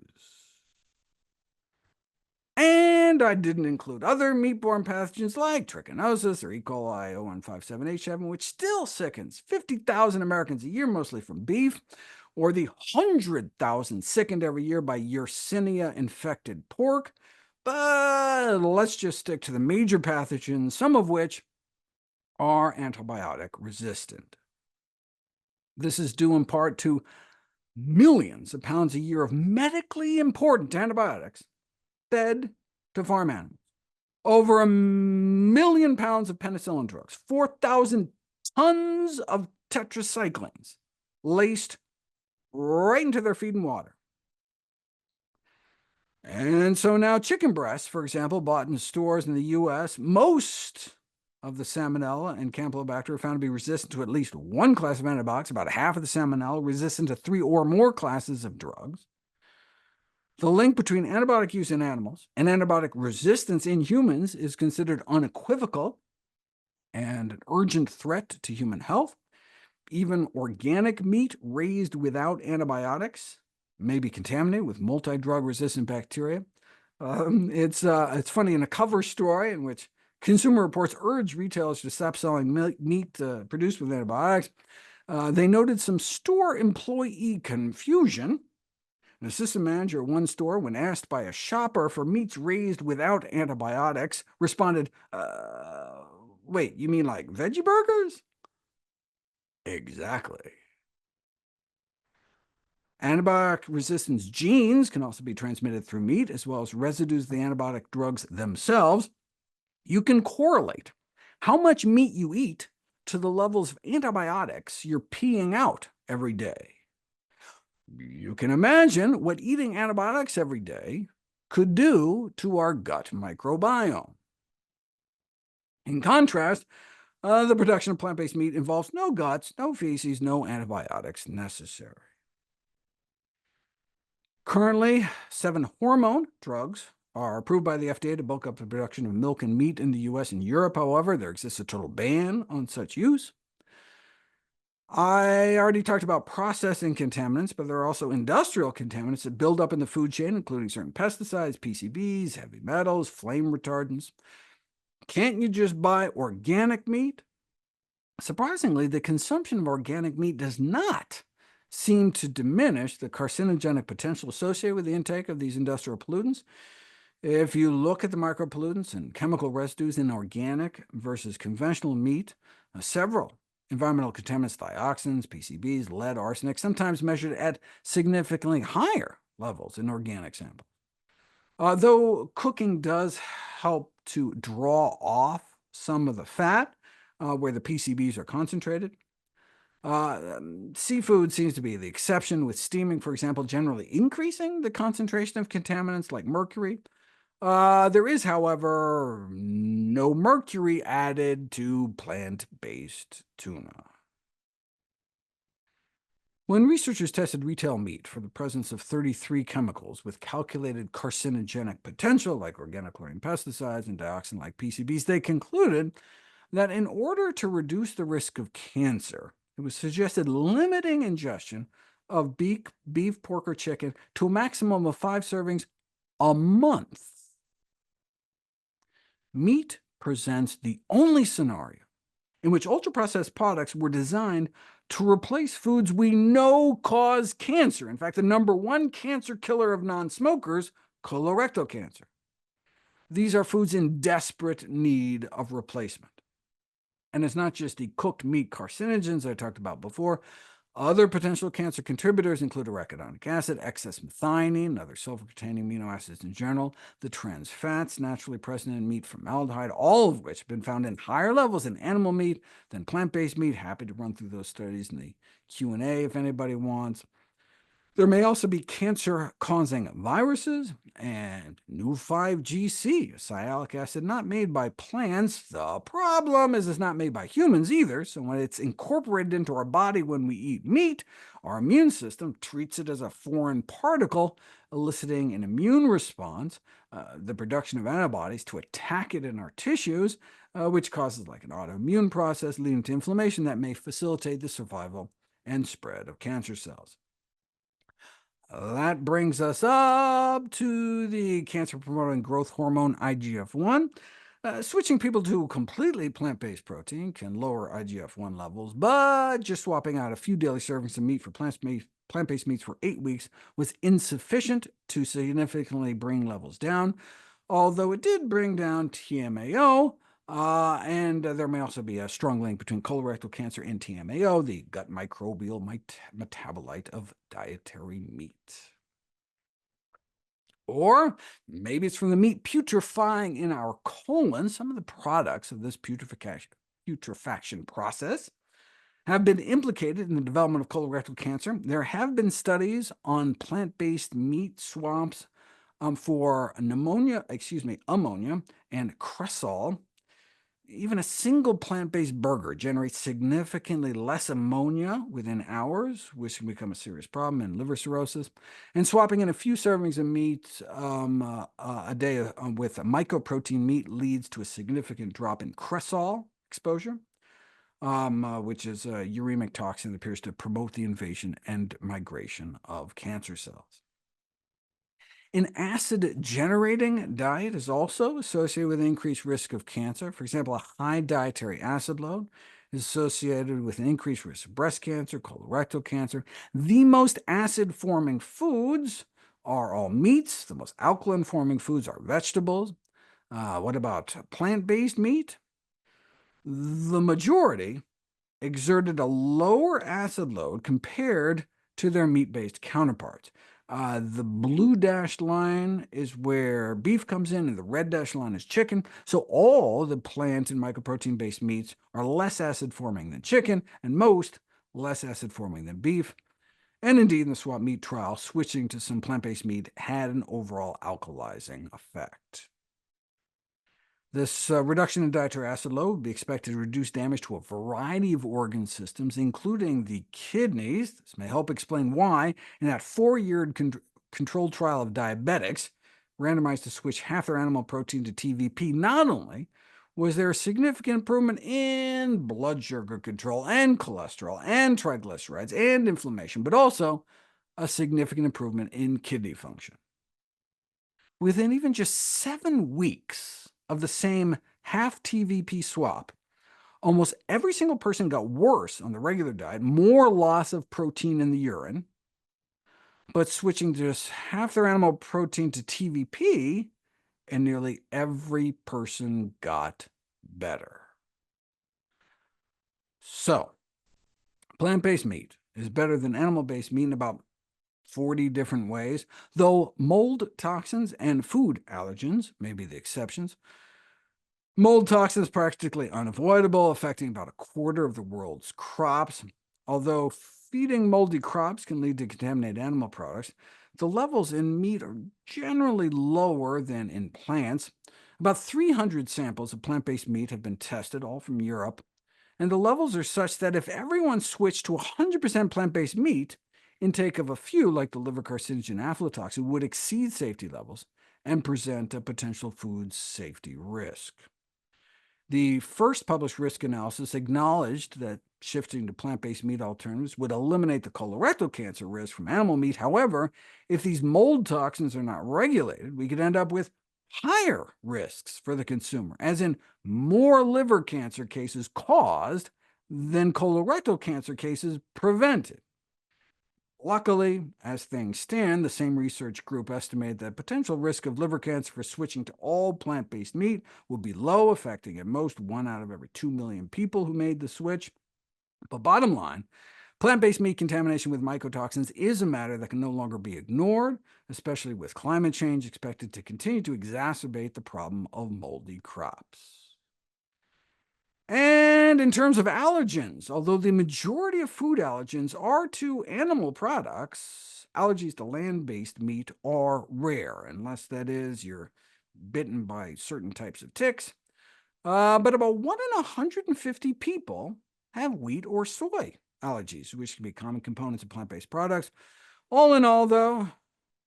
And I didn't include other meat-borne pathogens like trichinosis or E. coli 0157H7, which still sickens 50,000 Americans a year, mostly from beef, or the 100,000 sickened every year by Yersinia-infected pork. But let's just stick to the major pathogens, some of which are antibiotic resistant. This is due in part to millions of pounds a year of medically important antibiotics fed to farm animals. Over 1,000,000 pounds of penicillin drugs, 4,000 tons of tetracyclines laced right into their feed and water. And so now chicken breasts, for example, bought in stores in the U.S., most of the Salmonella and Campylobacter are found to be resistant to at least one class of antibiotics, about half of the Salmonella resistant to 3 or more classes of drugs. The link between antibiotic use in animals and antibiotic resistance in humans is considered unequivocal and an urgent threat to human health. Even organic meat raised without antibiotics may be contaminated with multi-drug resistant bacteria. It's funny, in a cover story in which Consumer Reports urged retailers to stop selling meat produced with antibiotics, they noted some store employee confusion. An assistant manager at one store, when asked by a shopper for meats raised without antibiotics, responded, wait, you mean like veggie burgers? Exactly. Antibiotic resistance genes can also be transmitted through meat, as well as residues of the antibiotic drugs themselves. You can correlate how much meat you eat to the levels of antibiotics you're peeing out every day. You can imagine what eating antibiotics every day could do to our gut microbiome. In contrast, the production of plant-based meat involves no guts, no feces, no antibiotics necessary. Currently, 7 hormone drugs are approved by the FDA to bulk up the production of milk and meat in the U.S. and Europe. However, there exists a total ban on such use. I already talked about processing contaminants, but there are also industrial contaminants that build up in the food chain, including certain pesticides, PCBs, heavy metals, flame retardants. Can't you just buy organic meat? Surprisingly, the consumption of organic meat does not seem to diminish the carcinogenic potential associated with the intake of these industrial pollutants. If you look at the micropollutants and chemical residues in organic versus conventional meat, several environmental contaminants, dioxins, PCBs, lead, arsenic, sometimes measured at significantly higher levels in organic samples. Though cooking does help to draw off some of the fat where the PCBs are concentrated, seafood seems to be the exception, with steaming, for example, generally increasing the concentration of contaminants like mercury. There is, however, no mercury added to plant-based tuna. When researchers tested retail meat for the presence of 33 chemicals with calculated carcinogenic potential, like organochlorine pesticides and dioxin-like PCBs, they concluded that in order to reduce the risk of cancer, it was suggested limiting ingestion of beef, pork, or chicken to a maximum of 5 servings a month. Meat presents the only scenario in which ultra-processed products were designed to replace foods we know cause cancer. In fact, the #1 cancer killer of non-smokers, colorectal cancer. These are foods in desperate need of replacement. And it's not just the cooked meat carcinogens I talked about before. Other potential cancer contributors include arachidonic acid, excess methionine, and other sulfur-containing amino acids in general, the trans fats naturally present in meat, formaldehyde, all of which have been found in higher levels in animal meat than plant-based meat. Happy to run through those studies in the Q&A if anybody wants. There may also be cancer-causing viruses and new 5GC, sialic acid not made by plants. The problem is it's not made by humans either, so when it's incorporated into our body when we eat meat, our immune system treats it as a foreign particle, eliciting an immune response, the production of antibodies to attack it in our tissues, which causes like an autoimmune process leading to inflammation that may facilitate the survival and spread of cancer cells. That brings us up to the cancer-promoting growth hormone IGF-1. Switching people to completely plant-based protein can lower IGF-1 levels, but just swapping out a few daily servings of meat for plant-based meats for 8 weeks was insufficient to significantly bring levels down, although it did bring down TMAO, and there may also be a strong link between colorectal cancer and TMAO, the gut microbial metabolite of dietary meat. Or maybe it's from the meat putrefying in our colon. Some of the products of this putrefaction process have been implicated in the development of colorectal cancer. There have been studies on plant-based meat swamps for ammonia and cresol. Even a single plant-based burger generates significantly less ammonia within hours, which can become a serious problem in liver cirrhosis. And swapping in a few servings of meat a day with mycoprotein meat leads to a significant drop in cresol exposure, which is a uremic toxin that appears to promote the invasion and migration of cancer cells. An acid-generating diet is also associated with increased risk of cancer. For example, a high dietary acid load is associated with an increased risk of breast cancer, colorectal cancer. The most acid-forming foods are all meats. The most alkaline-forming foods are vegetables. What about plant-based meat? The majority exerted a lower acid load compared to their meat-based counterparts. The blue dashed line is where beef comes in, and the red dashed line is chicken. So all the plant and mycoprotein-based meats are less acid-forming than chicken, and most less acid-forming than beef. And indeed, in the swap meat trial, switching to some plant-based meat had an overall alkalizing effect. This reduction in dietary acid load would be expected to reduce damage to a variety of organ systems, including the kidneys. This may help explain why, in that 4-year controlled trial of diabetics, randomized to switch half their animal protein to TVP, not only was there a significant improvement in blood sugar control and cholesterol and triglycerides and inflammation, but also a significant improvement in kidney function. Within even just 7 weeks of the same half TVP swap, almost every single person got worse on the regular diet, more loss of protein in the urine, but switching just half their animal protein to TVP, and nearly every person got better. So, plant-based meat is better than animal-based meat in about 40 different ways, though mold toxins and food allergens may be the exceptions. Mold toxins practically unavoidable, affecting about a quarter of the world's crops. Although feeding moldy crops can lead to contaminated animal products, the levels in meat are generally lower than in plants. About 300 samples of plant-based meat have been tested, all from Europe, and the levels are such that if everyone switched to 100% plant-based meat, intake of a few, like the liver carcinogen aflatoxin, would exceed safety levels and present a potential food safety risk. The first published risk analysis acknowledged that shifting to plant-based meat alternatives would eliminate the colorectal cancer risk from animal meat. However, if these mold toxins are not regulated, we could end up with higher risks for the consumer, as in more liver cancer cases caused than colorectal cancer cases prevented. Luckily, as things stand, the same research group estimated that potential risk of liver cancer for switching to all plant-based meat would be low, affecting at most 1 out of every 2 million people who made the switch. But bottom line, plant-based meat contamination with mycotoxins is a matter that can no longer be ignored, especially with climate change expected to continue to exacerbate the problem of moldy crops. And in terms of allergens, although the majority of food allergens are to animal products, allergies to land-based meat are rare, unless that is you're bitten by certain types of ticks. But about 1 in 150 people have wheat or soy allergies, which can be common components of plant-based products. All in all, though,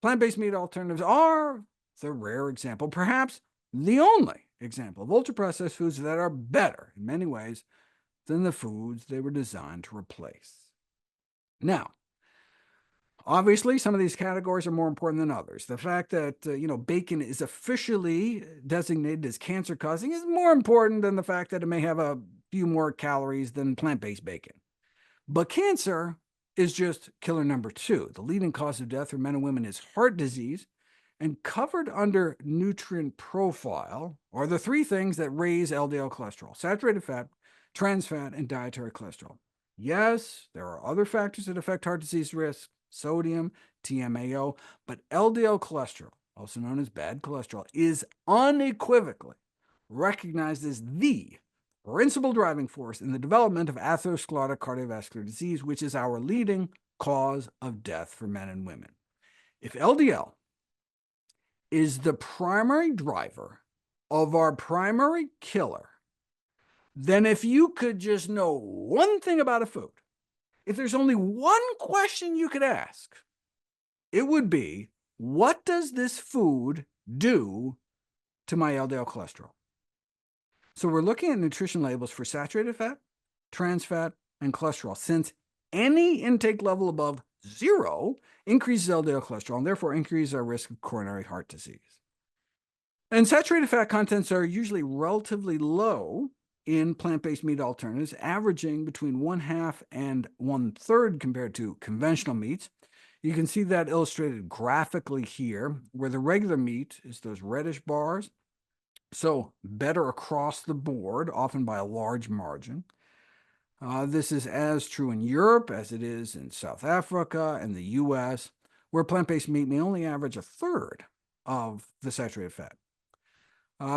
plant-based meat alternatives are the rare example, perhaps the only example, of ultra-processed foods that are better in many ways than the foods they were designed to replace. Now, obviously, some of these categories are more important than others. The fact that bacon is officially designated as cancer-causing is more important than the fact that it may have a few more calories than plant-based bacon. But cancer is just killer number 2. The leading cause of death for men and women is heart disease, and covered under nutrient profile are the 3 things that raise LDL cholesterol: saturated fat, trans fat, and dietary cholesterol. Yes, there are other factors that affect heart disease risk: sodium, TMAO, but LDL cholesterol, also known as bad cholesterol, is unequivocally recognized as the principal driving force in the development of atherosclerotic cardiovascular disease, which is our leading cause of death for men and women. If LDL is the primary driver of our primary killer, then if you could just know one thing about a food, if there's only one question you could ask, it would be, what does this food do to my LDL cholesterol? So we're looking at nutrition labels for saturated fat, trans fat, and cholesterol, since any intake level above 0 increases LDL cholesterol and therefore increases our risk of coronary heart disease. And saturated fat contents are usually relatively low in plant-based meat alternatives, averaging between 1/2 and 1/3 compared to conventional meats. You can see that illustrated graphically here, where the regular meat is those reddish bars, so better across the board, often by a large margin. This is as true in Europe as it is in South Africa and the US, where plant-based meat may only average 1/3 of the saturated fat.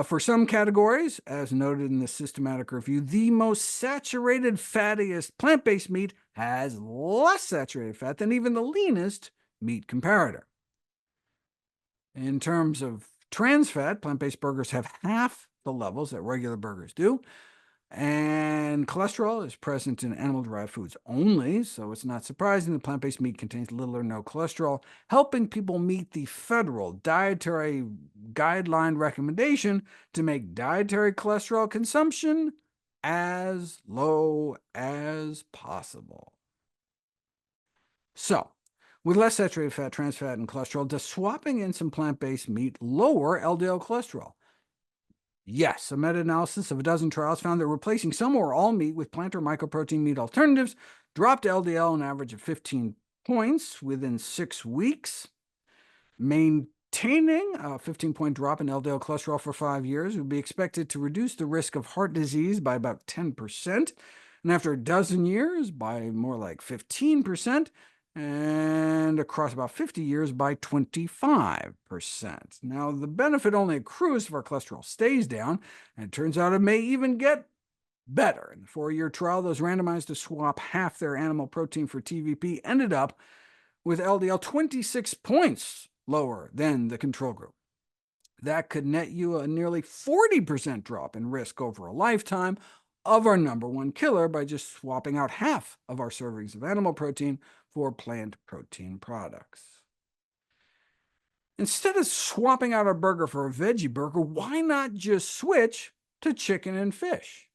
For some categories, as noted in the systematic review, the most saturated, fattiest plant-based meat has less saturated fat than even the leanest meat comparator. In terms of trans fat, plant-based burgers have half the levels that regular burgers do, and cholesterol is present in animal-derived foods only, so it's not surprising that plant-based meat contains little or no cholesterol, helping people meet the federal dietary guideline recommendation to make dietary cholesterol consumption as low as possible. So, with less saturated fat, trans fat, and cholesterol, does swapping in some plant-based meat lower LDL cholesterol? Yes, a meta-analysis of a dozen trials found that replacing some or all meat with plant or mycoprotein meat alternatives dropped LDL an average of 15 points within 6 weeks. Maintaining a 15-point drop in LDL cholesterol for 5 years would be expected to reduce the risk of heart disease by about 10%, and after a dozen years by more like 15%, and across about 50 years by 25%. Now, the benefit only accrues if our cholesterol stays down, and it turns out it may even get better. In the 4-year trial, those randomized to swap half their animal protein for TVP ended up with LDL 26 points lower than the control group. That could net you a nearly 40% drop in risk over a lifetime of our #1 killer by just swapping out half of our servings of animal protein for plant protein products. Instead of swapping out our burger for a veggie burger, why not just switch to chicken and fish?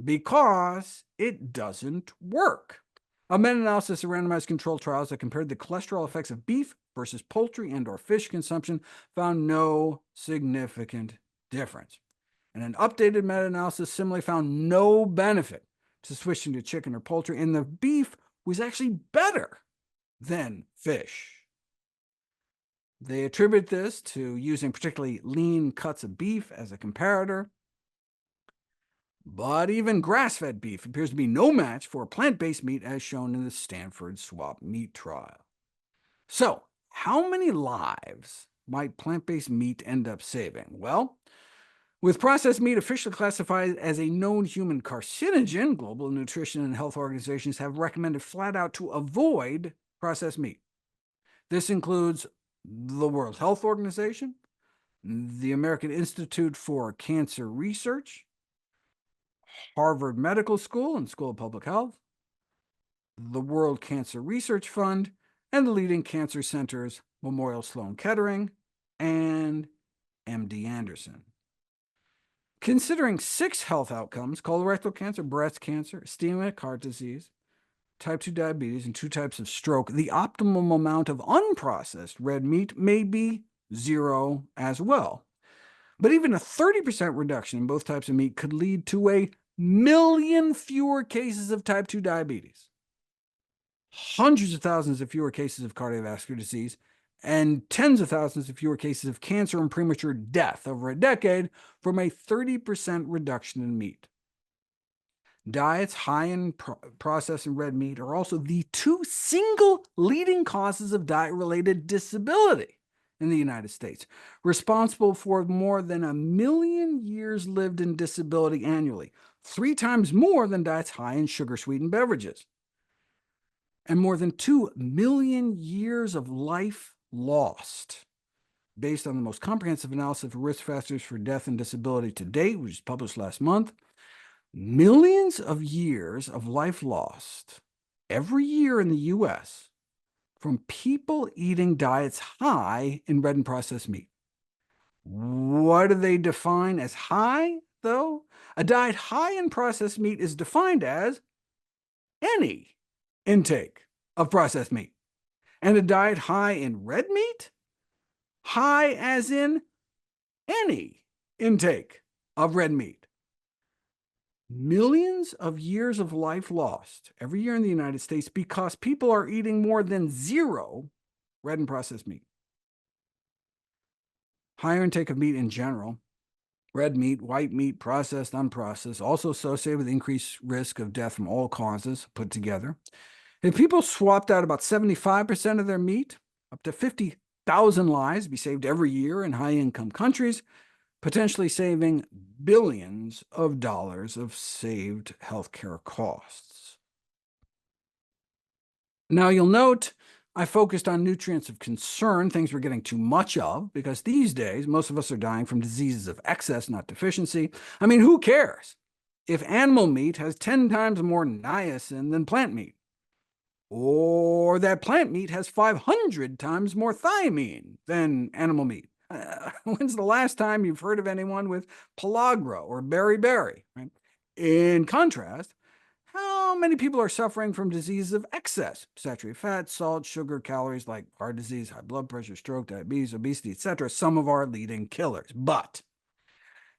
Because it doesn't work. A meta-analysis of randomized controlled trials that compared the cholesterol effects of beef versus poultry and/or fish consumption found no significant difference. And an updated meta-analysis similarly found no benefit to switching to chicken or poultry, and the beef was actually better than fish. They attribute this to using particularly lean cuts of beef as a comparator. But even grass-fed beef appears to be no match for plant-based meat, as shown in the Stanford swap meat trial. So, how many lives might plant-based meat end up saving? Well, with processed meat officially classified as a known human carcinogen, global nutrition and health organizations have recommended flat out to avoid processed meat. This includes the World Health Organization, the American Institute for Cancer Research, Harvard Medical School and School of Public Health, the World Cancer Research Fund, and the leading cancer centers Memorial Sloan Kettering and MD Anderson. Considering 6 health outcomes, colorectal cancer, breast cancer, ischemic heart disease, type 2 diabetes, and 2 types of stroke, the optimum amount of unprocessed red meat may be 0 as well. But even a 30% reduction in both types of meat could lead to a million fewer cases of type 2 diabetes, hundreds of thousands of fewer cases of cardiovascular disease, and tens of thousands of fewer cases of cancer and premature death over a decade from a 30% reduction in meat. Diets high in processed and red meat are also the 2 single leading causes of diet-related disability in the United States, responsible for more than 1 million years lived in disability annually, 3 times more than diets high in sugar-sweetened beverages, and more than 2 million years of life lost, based on the most comprehensive analysis of risk factors for death and disability to date, which was published last month. Millions of years of life lost every year in the U.S. from people eating diets high in red and processed meat. What do they define as high, though? A diet high in processed meat is defined as any intake of processed meat. And a diet high in red meat? High as in any intake of red meat. Millions of years of life lost every year in the United States because people are eating more than 0 red and processed meat. Higher intake of meat in general, red meat, white meat, processed, unprocessed, also associated with increased risk of death from all causes put together. If people swapped out about 75% of their meat, up to 50,000 lives be saved every year in high-income countries, potentially saving billions of dollars of saved healthcare costs. Now, you'll note I focused on nutrients of concern, things we're getting too much of, because these days, most of us are dying from diseases of excess, not deficiency. I mean, who cares if animal meat has 10 times more niacin than plant meat? Or that plant meat has 500 times more thiamine than animal meat? When's the last time you've heard of anyone with pellagra or beriberi? Right? In contrast, how many people are suffering from diseases of excess? Saturated fat, salt, sugar, calories like heart disease, high blood pressure, stroke, diabetes, obesity, etc. Some of our leading killers. But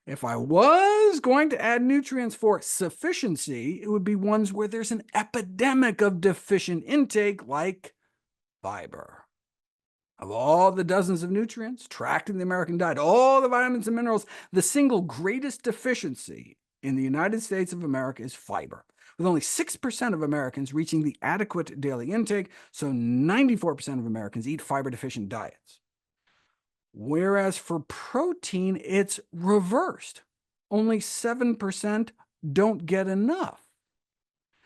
if I was going to add nutrients for sufficiency, it would be ones where there's an epidemic of deficient intake, like fiber. Of all the dozens of nutrients tracked in the American diet, all the vitamins and minerals, the single greatest deficiency in the United States of America is fiber, with only 6% of Americans reaching the adequate daily intake, so 94% of Americans eat fiber-deficient diets. Whereas for protein, it's reversed. Only 7% don't get enough.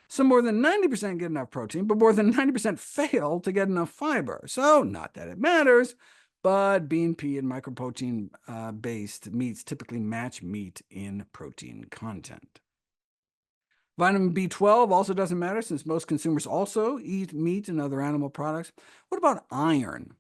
So more than 90% get enough protein, but more than 90% fail to get enough fiber. So not that it matters, but bean, pea, and microprotein-based meats typically match meat in protein content. Vitamin B12 also doesn't matter, since most consumers also eat meat and other animal products. What about iron?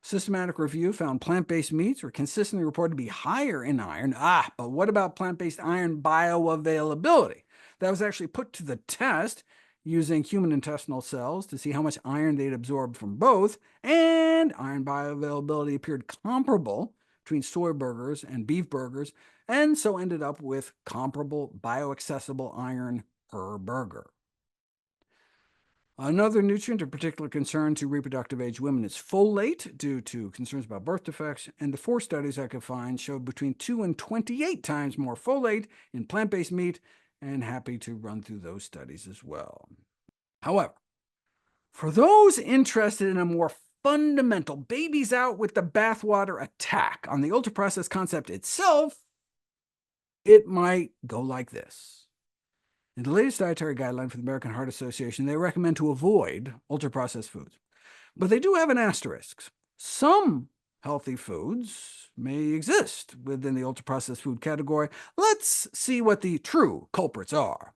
Systematic review found plant-based meats were consistently reported to be higher in iron. But what about plant-based iron bioavailability? That was actually put to the test using human intestinal cells to see how much iron they'd absorbed from both, and iron bioavailability appeared comparable between soy burgers and beef burgers, and so ended up with comparable bioaccessible iron per burger. Another nutrient of particular concern to reproductive age women is folate, due to concerns about birth defects, and the 4 studies I could find showed between 2 and 28 times more folate in plant-based meat, and happy to run through those studies as well. However, for those interested in a more fundamental babies out with the bathwater attack on the ultra-processed concept itself, it might go like this. In the latest dietary guideline for the American Heart Association, they recommend to avoid ultra-processed foods. But they do have an asterisk. Some healthy foods may exist within the ultra-processed food category. Let's see what the true culprits are.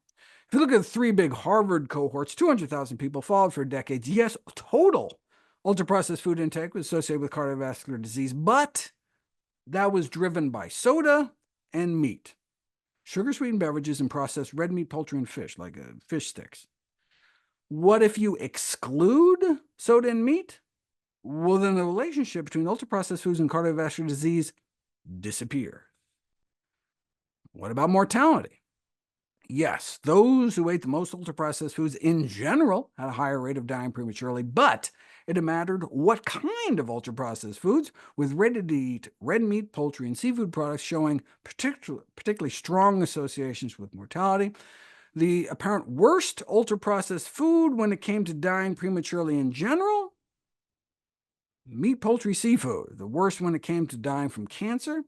If you look at the three big Harvard cohorts, 200,000 people followed for decades. Yes, total ultra-processed food intake was associated with cardiovascular disease, but that was driven by soda and meat, sugar-sweetened beverages, and processed red meat, poultry, and fish, like fish sticks. What if you exclude soda and meat? Well, then the relationship between ultra-processed foods and cardiovascular disease disappears. What about mortality? Yes, those who ate the most ultra-processed foods in general had a higher rate of dying prematurely, but it mattered what kind of ultra-processed foods, with ready-to-eat red meat, poultry, and seafood products showing particularly strong associations with mortality. The apparent worst ultra-processed food when it came to dying prematurely in general? Meat, poultry, seafood. The worst when it came to dying from cancer?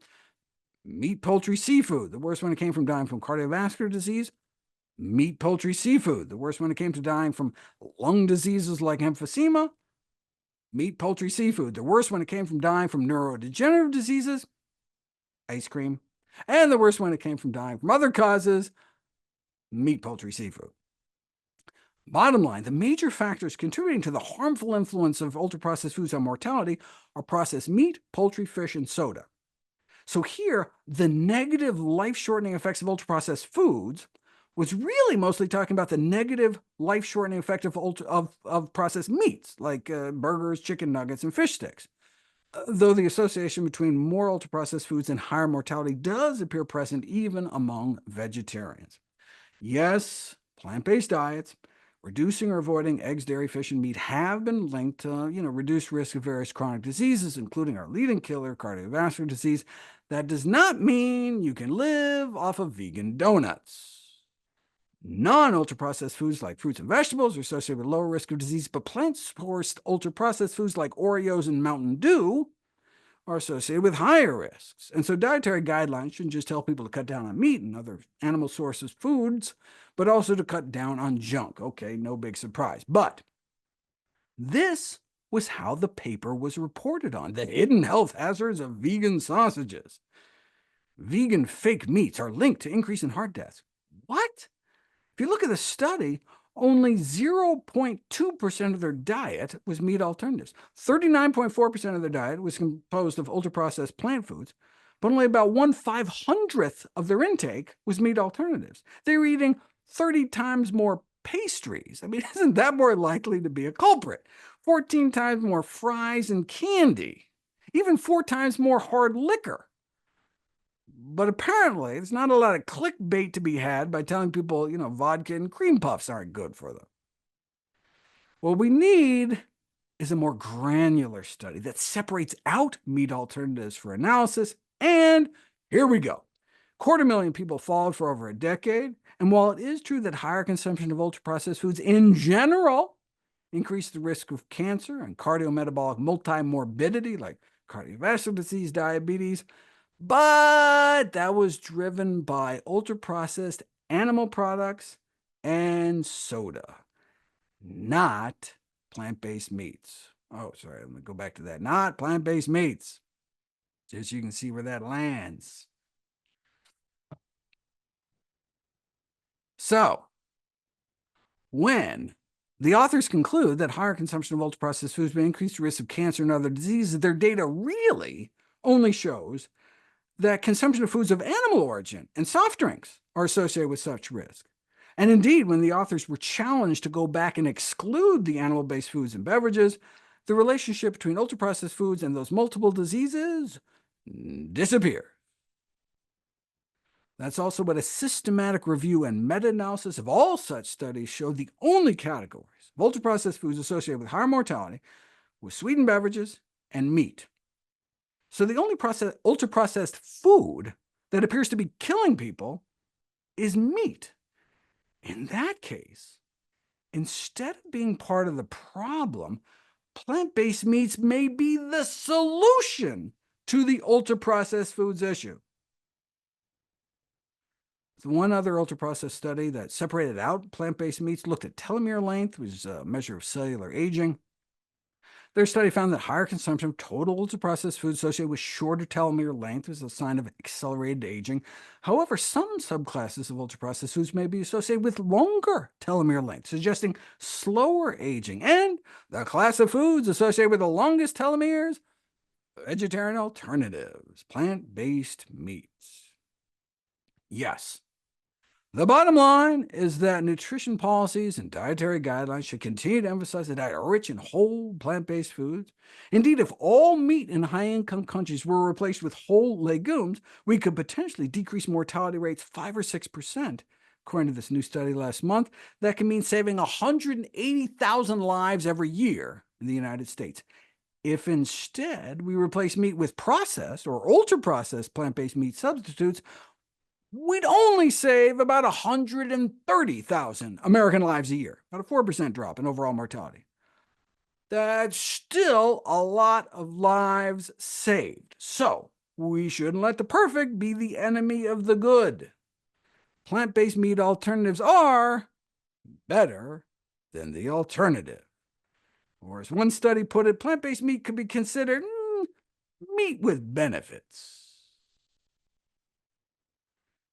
Meat, poultry, seafood. The worst when it came from dying from cardiovascular disease? Meat, poultry, seafood. The worst when it came to dying from lung diseases like emphysema? Meat, poultry, seafood. The worst when it came from dying from neurodegenerative diseases? Ice cream. And the worst when it came from dying from other causes? Meat, poultry, seafood. Bottom line, the major factors contributing to the harmful influence of ultra-processed foods on mortality are processed meat, poultry, fish, and soda. So here, the negative life-shortening effects of ultra-processed foods was really mostly talking about the negative life-shortening effect of processed meats, like burgers, chicken nuggets, and fish sticks. Though the association between more ultra-processed foods and higher mortality does appear present even among vegetarians. Yes, plant-based diets, reducing or avoiding eggs, dairy, fish, and meat have been linked to reduced risk of various chronic diseases, including our leading killer, cardiovascular disease. That does not mean you can live off of vegan donuts. Non-ultra-processed foods like fruits and vegetables are associated with lower risk of disease, but plant-sourced ultra-processed foods like Oreos and Mountain Dew are associated with higher risks. And so dietary guidelines shouldn't just tell people to cut down on meat and other animal sources foods, but also to cut down on junk. Okay, no big surprise. But this was how the paper was reported on: the hidden health hazards of vegan sausages. Vegan fake meats are linked to increase in heart deaths. What? If you look at the study, only 0.2% of their diet was meat alternatives. 39.4% of their diet was composed of ultra-processed plant foods, but only about 1/500th of their intake was meat alternatives. They were eating 30 times more pastries. I mean, isn't that more likely to be a culprit? 14 times more fries and candy, even 4 times more hard liquor. But apparently, there's not a lot of clickbait to be had by telling people, vodka and cream puffs aren't good for them. What we need is a more granular study that separates out meat alternatives for analysis, and here we go. 250,000 people followed for over a decade, and while it is true that higher consumption of ultra-processed foods in general increase the risk of cancer and cardiometabolic multimorbidity like cardiovascular disease, diabetes, but that was driven by ultra-processed animal products and soda, not plant-based meats. Oh, sorry, let me go back to that. Not plant-based meats. Just so you can see where that lands. So, when the authors conclude that higher consumption of ultra-processed foods may increase the risk of cancer and other diseases, their data really only shows that consumption of foods of animal origin and soft drinks are associated with such risk. And indeed, when the authors were challenged to go back and exclude the animal-based foods and beverages, the relationship between ultra-processed foods and those multiple diseases disappeared. That's also what a systematic review and meta-analysis of all such studies showed: the only categories of ultra-processed foods associated with higher mortality were sweetened beverages and meat. So the only ultra-processed food that appears to be killing people is meat. In that case, instead of being part of the problem, plant-based meats may be the solution to the ultra-processed foods issue. The one other ultra-processed study that separated out plant-based meats looked at telomere length, which is a measure of cellular aging. Their study found that higher consumption of total ultra-processed foods associated with shorter telomere length was a sign of accelerated aging. However, some subclasses of ultra-processed foods may be associated with longer telomere length, suggesting slower aging. And the class of foods associated with the longest telomeres: vegetarian alternatives, plant-based meats. Yes, the bottom line is that nutrition policies and dietary guidelines should continue to emphasize a diet rich in whole, plant-based foods. Indeed, if all meat in high-income countries were replaced with whole legumes, we could potentially decrease mortality rates 5 or 6%. According to this new study last month, that can mean saving 180,000 lives every year in the United States. If instead we replace meat with processed or ultra-processed plant-based meat substitutes, we'd only save about 130,000 American lives a year, about a 4% drop in overall mortality. That's still a lot of lives saved. So we shouldn't let the perfect be the enemy of the good. Plant-based meat alternatives are better than the alternative. Or as one study put it, plant-based meat could be considered meat with benefits.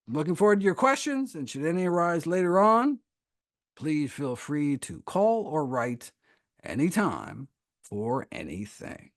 I'm looking forward to your questions, and should any arise later on, please feel free to call or write anytime for anything.